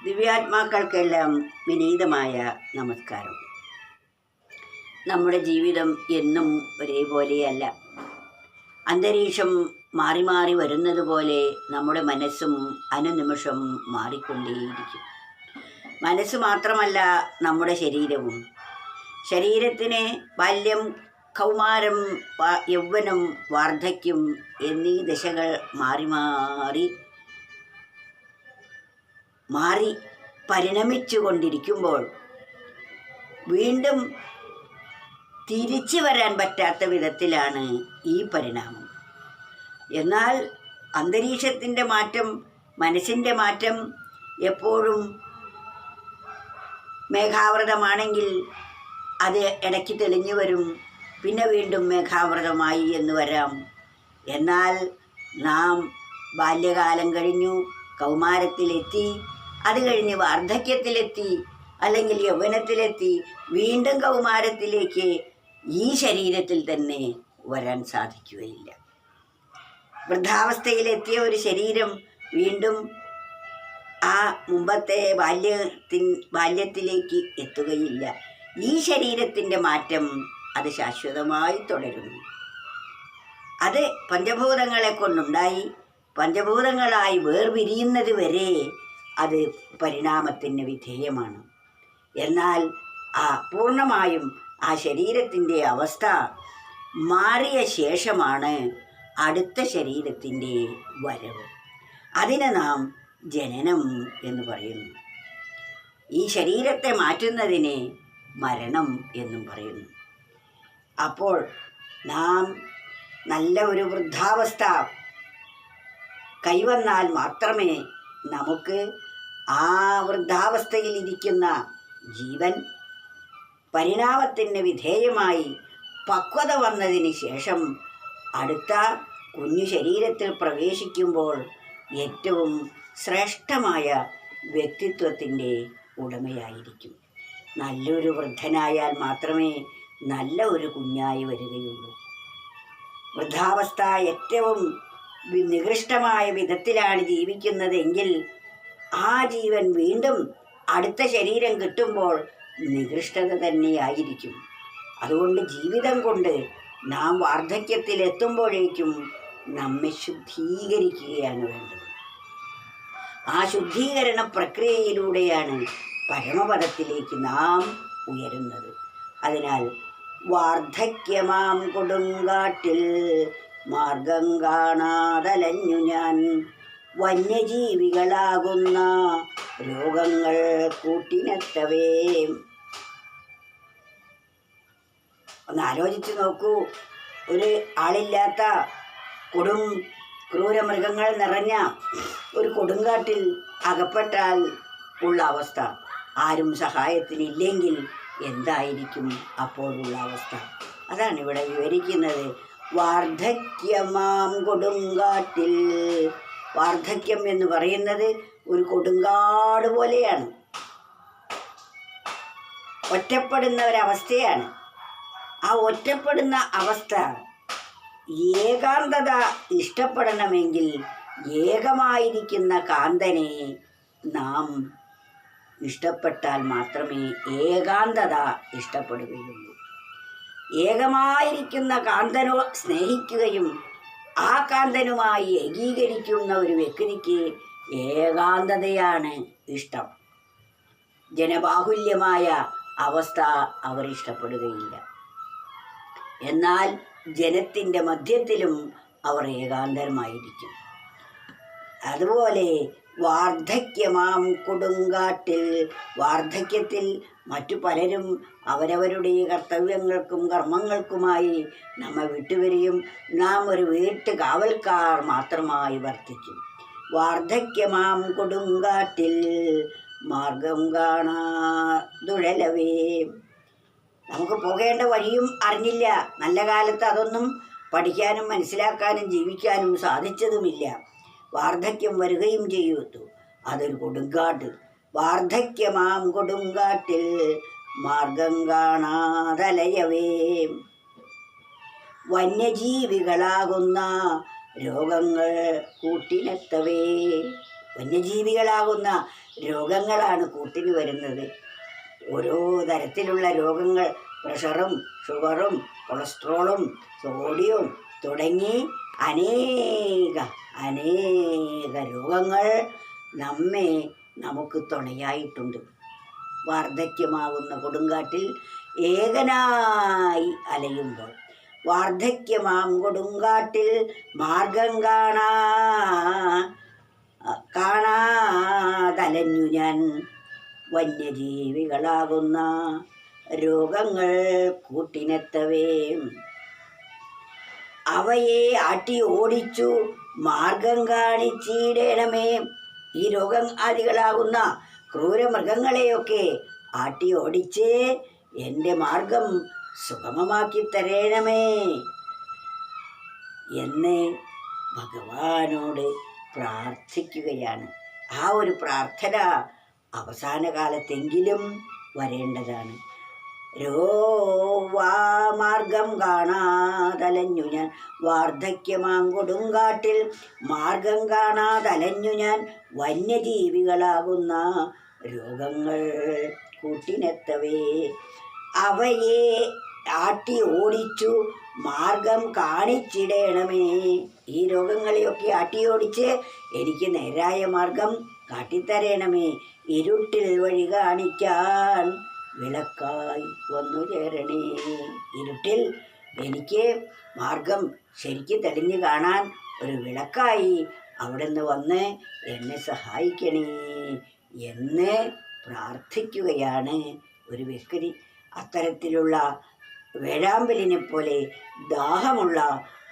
ദിവ്യാത്മാക്കൾക്കെല്ലാം വിനീതമായ നമസ്കാരം. നമ്മുടെ ജീവിതം എന്നും ഒരേപോലെയല്ല. അന്തരീക്ഷം മാറി മാറി വരുന്നത് പോലെ നമ്മുടെ മനസ്സും അനുനിമിഷം മാറിക്കൊണ്ടേയിരിക്കും. മനസ്സ് മാത്രമല്ല, നമ്മുടെ ശരീരവും. ശരീരത്തിന് ബാല്യം, കൗമാരം, യൗവനം, വാർദ്ധക്യം എന്നീ ദശകൾ മാറി പരിണമിച്ചു കൊണ്ടിരിക്കുമ്പോൾ വീണ്ടും തിരിച്ചു വരാൻ പറ്റാത്ത വിധത്തിലാണ് ഈ പരിണാമം. എന്നാൽ അന്തരീക്ഷത്തിൻ്റെ മാറ്റം, മനസ്സിൻ്റെ മാറ്റം എപ്പോഴും മേഘാവൃതമാണെങ്കിൽ അത് ഇടയ്ക്ക് തെളിഞ്ഞു വരും, പിന്നെ വീണ്ടും മേഘാവൃതമായി എന്ന് വരാം. എന്നാൽ നാം ബാല്യകാലം കഴിഞ്ഞു, കൗമാരത്തിലെത്തി, അത് കഴിഞ്ഞ് വാർദ്ധക്യത്തിലെത്തി, അല്ലെങ്കിൽ യൗവനത്തിലെത്തി, വീണ്ടും കൗമാരത്തിലേക്ക് ഈ ശരീരത്തിൽ തന്നെ വരാൻ സാധിക്കുകയില്ല. വൃദ്ധാവസ്ഥയിലെത്തിയ ഒരു ശരീരം വീണ്ടും ആ മുമ്പത്തെ ബാല്യത്തിലേക്ക് എത്തുകയില്ല. ഈ ശരീരത്തിൻ്റെ മാറ്റം അത് ശാശ്വതമായി തുടരുന്നു. അത് പഞ്ചഭൂതങ്ങളെ കൊണ്ടുണ്ടായി പഞ്ചഭൂതങ്ങളായി വേർപിരിയുന്നത് വരെ അത് പരിണാമത്തിന് വിധേയമാണ്. എന്നാൽ പൂർണ്ണമായും ആ ശരീരത്തിൻ്റെ അവസ്ഥ മാറിയ ശേഷമാണ് അടുത്ത ശരീരത്തിൻ്റെ വരവ്. അതിനെ നാം ജനനം എന്ന് പറയുന്നു. ഈ ശരീരത്തെ മാറ്റുന്നതിനെ മരണം എന്നും പറയുന്നു. അപ്പോൾ നാം നല്ല ഒരു വൃദ്ധാവസ്ഥ കൈവന്നാൽ മാത്രമേ നമുക്ക് ആ വൃദ്ധാവസ്ഥയിലിരിക്കുന്ന ജീവൻ പരിണാമത്തിന് വിധേയമായി പക്വത വന്നതിന് ശേഷം അടുത്ത കുഞ്ഞു ശരീരത്തിൽ പ്രവേശിക്കുമ്പോൾ ഏറ്റവും ശ്രേഷ്ഠമായ വ്യക്തിത്വത്തിൻ്റെ ഉടമയായിരിക്കും. നല്ലൊരു വൃദ്ധനായാൽ മാത്രമേ നല്ല ഒരു കുഞ്ഞായി വരികയുള്ളൂ. വൃദ്ധാവസ്ഥ ഏറ്റവും നികൃഷ്ടമായ വിധത്തിലാണ് ജീവിക്കുന്നതെങ്കിൽ ആ ജീവൻ വീണ്ടും അടുത്ത ശരീരം കിട്ടുമ്പോൾ നികൃഷ്ടത തന്നെയായിരിക്കും. അതുകൊണ്ട് ജീവിതം കൊണ്ട് നാം വാർദ്ധക്യത്തിലെത്തുമ്പോഴേക്കും നമ്മെ ശുദ്ധീകരിക്കുകയാണ് വേണ്ടത്. ആ ശുദ്ധീകരണ പ്രക്രിയയിലൂടെയാണ് പരമപദത്തിലേക്ക് നാം ഉയരുന്നത്. അതിനാൽ വാർദ്ധക്യമാം കൊടുങ്കാട്ടിൽ മാർഗം കാണാതലഞ്ഞു ഞാൻ, വന്യജീവികളാകുന്ന രോഗങ്ങൾ കൂട്ടിനെത്തവേ. ഒന്ന് ആലോചിച്ച് നോക്കൂ. ഒരു ആളില്ലാത്ത ക്രൂരമൃഗങ്ങൾ നിറഞ്ഞ ഒരു കൊടുങ്കാട്ടിൽ അകപ്പെട്ടാൽ ഉള്ള അവസ്ഥ, ആരും സഹായത്തിനില്ലെങ്കിൽ എന്തായിരിക്കും അപ്പോഴുള്ള അവസ്ഥ? അതാണ് ഇവിടെ വിവരിക്കുന്നത്. വാർദ്ധക്യമാം കൊടുങ്കാട്ടിൽ. വാർദ്ധക്യം എന്ന് പറയുന്നത് ഒരു കൊടുങ്കാട് പോലെയാണ്, ഒറ്റപ്പെടുന്ന ഒരവസ്ഥയാണ്. ആ ഒറ്റപ്പെടുന്ന അവസ്ഥ, ഏകാന്തത ഇഷ്ടപ്പെടണമെങ്കിൽ ഏകമായിരിക്കുന്ന കാന്തനെ നാം ഇഷ്ടപ്പെട്ടാൽ മാത്രമേ ഏകാന്തത ഇഷ്ടപ്പെടുകയുള്ളൂ. ഏകമായിരിക്കുന്ന കാന്തനോ സ്നേഹിക്കുകയും ആ കാന്തനുമായി ഏകീകരിക്കുന്ന ഒരു വ്യക്തിക്ക് ഏകാന്തതയാണ് ഇഷ്ടം. ജനബാഹുല്യമായ അവസ്ഥ അവർ ഇഷ്ടപ്പെടുകയില്ല. എന്നാൽ ജനത്തിൻ്റെ മധ്യത്തിലും അവർ ഏകാന്തരമായിരിക്കും. അതുപോലെ വാർദ്ധക്യമാം കൊടുങ്കാട്ടിൽ. വാർദ്ധക്യത്തിൽ മറ്റു പലരും അവരവരുടെ കർത്തവ്യങ്ങൾക്കും കർമ്മങ്ങൾക്കുമായി നമ്മെ വിട്ടുവരികയും നാം ഒരു വീട്ടുകാവൽക്കാർ മാത്രമായി വർത്തിക്കും. വാർദ്ധക്യമാം കൊടുങ്കാട്ടിൽ മാർഗം കാണാതുഴലവേ. നമുക്ക് പോകേണ്ട വഴിയും അറിഞ്ഞില്ല. നല്ല കാലത്ത് അതൊന്നും പഠിക്കാനും മനസ്സിലാക്കാനും ജീവിക്കാനും സാധിച്ചതുമില്ല. വാർദ്ധക്യം വരികയും ചെയ്തു. അതൊരു കൊടുങ്കാട്ട്. വാർദ്ധക്യമാം കൊടുങ്കാട്ടിൽ മാർഗം കാണാതലയവേ. വന്യജീവികളാകുന്ന രോഗങ്ങൾ കൂട്ടിനെത്തവേ. വന്യജീവികളാകുന്ന രോഗങ്ങളാണ് കൂട്ടിന് വരുന്നത്. ഓരോ തരത്തിലുള്ള രോഗങ്ങൾ, പ്രഷറും ഷുഗറും കൊളസ്ട്രോളും സോഡിയവും തുടങ്ങി അനേക രോഗങ്ങൾ നമുക്ക് തുണയായിട്ടുണ്ട്. വാർദ്ധക്യമാകുന്ന കൊടുങ്കാട്ടിൽ ഏകനായി അലയുമ്പോൾ, വാർദ്ധക്യമാം കൊടുങ്കാട്ടിൽ മാർഗം കാണാതലഞ്ഞു ഞാൻ, വന്യജീവികളാകുന്ന രോഗങ്ങൾ കൂട്ടിനെത്തവേ. അവയെ ആട്ടി ഓടിച്ചു മാർഗം കാണിച്ചിടണമേ. ഈ രോഗാദികളാകുന്ന ക്രൂരമൃഗങ്ങളെയൊക്കെ ആട്ടി ഓടിച്ച് എൻ്റെ മാർഗം സുഗമമാക്കി തരണമേ എന്ന് ഭഗവാനോട് പ്രാർത്ഥിക്കുകയാണ്. ആ ഒരു പ്രാർത്ഥന അവസാന കാലത്തെങ്കിലും വരേണ്ടതാണ്. മാർഗം കാണാതലഞ്ഞു ഞാൻ, വാർദ്ധക്യമാം കൊടുങ്കാട്ടിൽ മാർഗം കാണാതലഞ്ഞു ഞാൻ, വന്യജീവികളാകുന്ന രോഗങ്ങൾ കൂട്ടിനെത്തവേ. അവയെ ആട്ടി ഓടിച്ചു മാർഗം കാണിച്ചിടണമേ. ഈ രോഗങ്ങളെയൊക്കെ ആട്ടി ഓടിച്ച് എനിക്ക് നേരായ മാർഗം കാട്ടിത്തരണമേ. ഇരുട്ടിൽ വഴി കാണിക്കാൻ വിളക്കായി വന്നു ചേരണേ. ഇരുട്ടിൽ എനിക്ക് മാർഗം ശരിക്ക് തെളിഞ്ഞു കാണാൻ ഒരു വിളക്കായി അവിടുന്ന് വന്ന് എന്നെ സഹായിക്കണേ എന്ന് പ്രാർത്ഥിക്കുകയാണ് ഒരു വ്യക്തി. അത്തരത്തിലുള്ള വേഴാമ്പലിനെ പോലെ ദാഹമുള്ള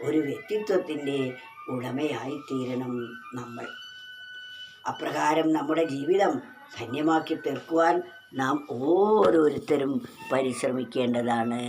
ഒരു വ്യക്തിത്വത്തിൻ്റെ ഉടമയായിത്തീരണം നമ്മൾ. അപ്രകാരം നമ്മുടെ ജീവിതം ധന്യമാക്കി തീർക്കുവാൻ നാം ഓരോരുത്തരും പരിശ്രമിക്കേണ്ടതാണ്.